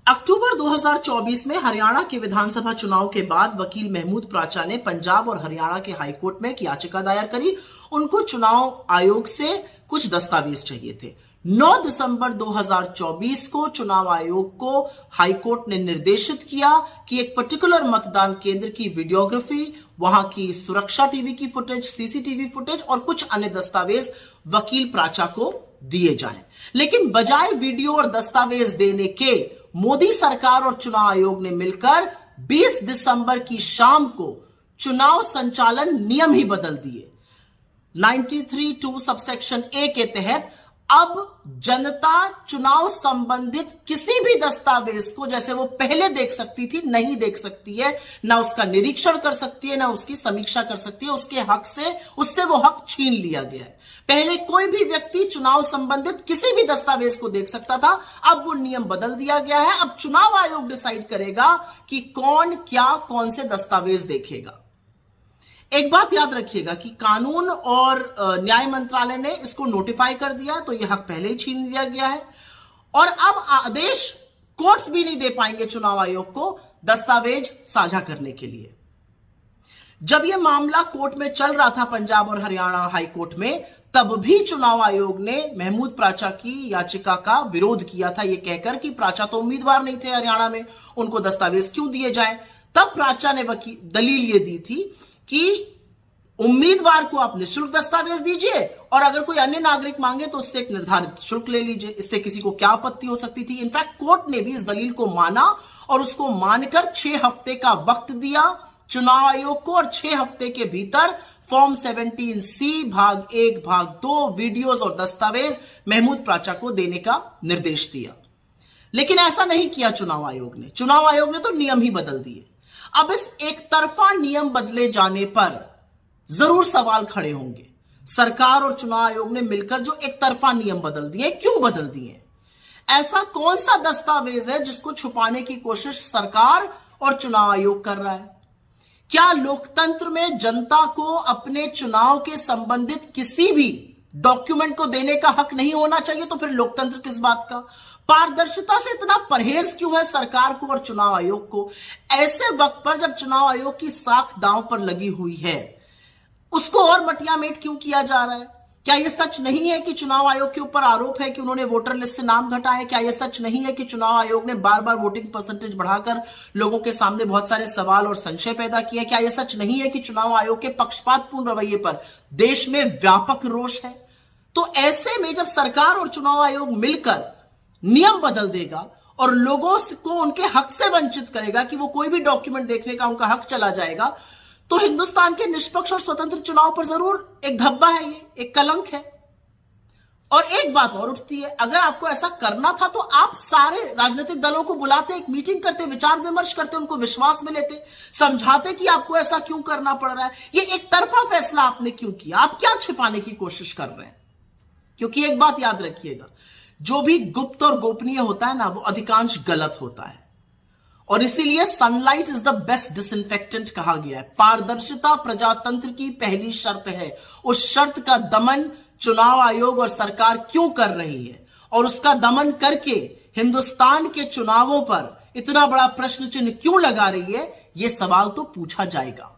अक्टूबर 2024 में हरियाणा के विधानसभा चुनाव के बाद वकील महमूद प्राचा ने पंजाब और हरियाणा के हाईकोर्ट में एक याचिका दायर करी। उनको चुनाव आयोग से कुछ दस्तावेज चाहिए थे। 9 दिसंबर 2024 को चुनाव आयोग को हाईकोर्ट ने निर्देशित किया कि एक पर्टिकुलर मतदान केंद्र की वीडियोग्राफी, वहां की सुरक्षा टीवी की फुटेज, सीसीटीवी फुटेज और कुछ अन्य दस्तावेज वकील प्राचा को दिए जाएं। लेकिन बजाय वीडियो और दस्तावेज देने के मोदी सरकार और चुनाव आयोग ने मिलकर 20 दिसंबर की शाम को चुनाव संचालन नियम ही बदल दिए। 93(2) सबसेक्शन ए के तहत अब जनता चुनाव संबंधित किसी भी दस्तावेज को, जैसे वो पहले देख सकती थी, नहीं देख सकती है, ना उसका निरीक्षण कर सकती है, ना उसकी समीक्षा कर सकती है। उसके हक से उससे वो हक छीन लिया गया है। पहले कोई भी व्यक्ति चुनाव संबंधित किसी भी दस्तावेज को देख सकता था, अब वो नियम बदल दिया गया है। अब चुनाव आयोग डिसाइड करेगा कि कौन क्या कौन से दस्तावेज देखेगा। एक बात याद रखिएगा कि कानून और न्याय मंत्रालय ने इसको नोटिफाई कर दिया, तो यह हक पहले ही छीन लिया गया है और अब आदेश कोर्ट्स भी नहीं दे पाएंगे चुनाव आयोग को दस्तावेज साझा करने के लिए। जब यह मामला कोर्ट में चल रहा था पंजाब और हरियाणा हाई कोर्ट में, तब भी चुनाव आयोग ने महमूद प्राचा की याचिका का विरोध किया था, यह कहकर कि प्राचा तो उम्मीदवार नहीं थे हरियाणा में, उनको दस्तावेज क्यों दिए जाएं। तब प्राचा ने दलील यह दी थी कि उम्मीदवार को आप निःशुल्क दस्तावेज दीजिए और अगर कोई अन्य नागरिक मांगे तो उससे एक निर्धारित शुल्क ले लीजिए, इससे किसी को क्या आपत्ति हो सकती थी। इनफैक्ट कोर्ट ने भी इस दलील को माना और उसको मानकर 6 हफ्ते का वक्त दिया चुनाव आयोग को और 6 हफ्ते के भीतर फॉर्म 17C भाग 1 भाग 2 वीडियोज और दस्तावेज महमूद प्राचा को देने का निर्देश दिया। लेकिन ऐसा नहीं किया चुनाव आयोग ने। चुनाव आयोग ने तो नियम ही बदल दिए। अब इस एक तरफा नियम बदले जाने पर जरूर सवाल खड़े होंगे। सरकार और चुनाव आयोग ने मिलकर जो एक तरफा नियम बदल दिए, क्यों बदल दिए? ऐसा कौन सा दस्तावेज है जिसको छुपाने की कोशिश सरकार और चुनाव आयोग कर रहा है? क्या लोकतंत्र में जनता को अपने चुनाव के संबंधित किसी भी डॉक्यूमेंट को देने का हक नहीं होना चाहिए? तो फिर लोकतंत्र किस बात का? पारदर्शिता से इतना परहेज क्यों है सरकार को और चुनाव आयोग को? ऐसे वक्त पर जब चुनाव आयोग की साख दांव पर लगी हुई है, उसको और मटियामेट क्यों किया जा रहा है? क्या यह सच नहीं है कि चुनाव आयोग के ऊपर आरोप है कि उन्होंने वोटर लिस्ट से नाम घटाए? क्या यह सच नहीं है कि चुनाव आयोग ने बार बार वोटिंग परसेंटेज बढ़ाकर लोगों के सामने बहुत सारे सवाल और संशय पैदा किए? क्या यह सच नहीं है कि चुनाव आयोग के पक्षपातपूर्ण रवैये पर देश में व्यापक रोष है? तो ऐसे में जब सरकार और चुनाव आयोग मिलकर नियम बदल देगा और लोगों को उनके हक से वंचित करेगा कि वो कोई भी डॉक्यूमेंट देखने का उनका हक चला जाएगा, तो हिंदुस्तान के निष्पक्ष और स्वतंत्र चुनाव पर जरूर एक धब्बा है, ये एक कलंक है। और एक बात और उठती है, अगर आपको ऐसा करना था तो आप सारे राजनीतिक दलों को बुलाते, एक मीटिंग करते, विचार विमर्श करते, उनको विश्वास में लेते, समझाते कि आपको ऐसा क्यों करना पड़ रहा है। ये एक तरफा फैसला आपने क्यों किया? आप क्या छिपाने की कोशिश कर रहे हैं? क्योंकि एक बात याद रखिएगा, जो भी गुप्त और गोपनीय होता है ना, वो अधिकांश गलत होता है और इसीलिए sunlight is the best disinfectant कहा गया है। पारदर्शिता प्रजातंत्र की पहली शर्त है। उस शर्त का दमन चुनाव आयोग और सरकार क्यों कर रही है और उसका दमन करके हिंदुस्तान के चुनावों पर इतना बड़ा प्रश्न चिन्ह क्यों लगा रही है, यह सवाल तो पूछा जाएगा।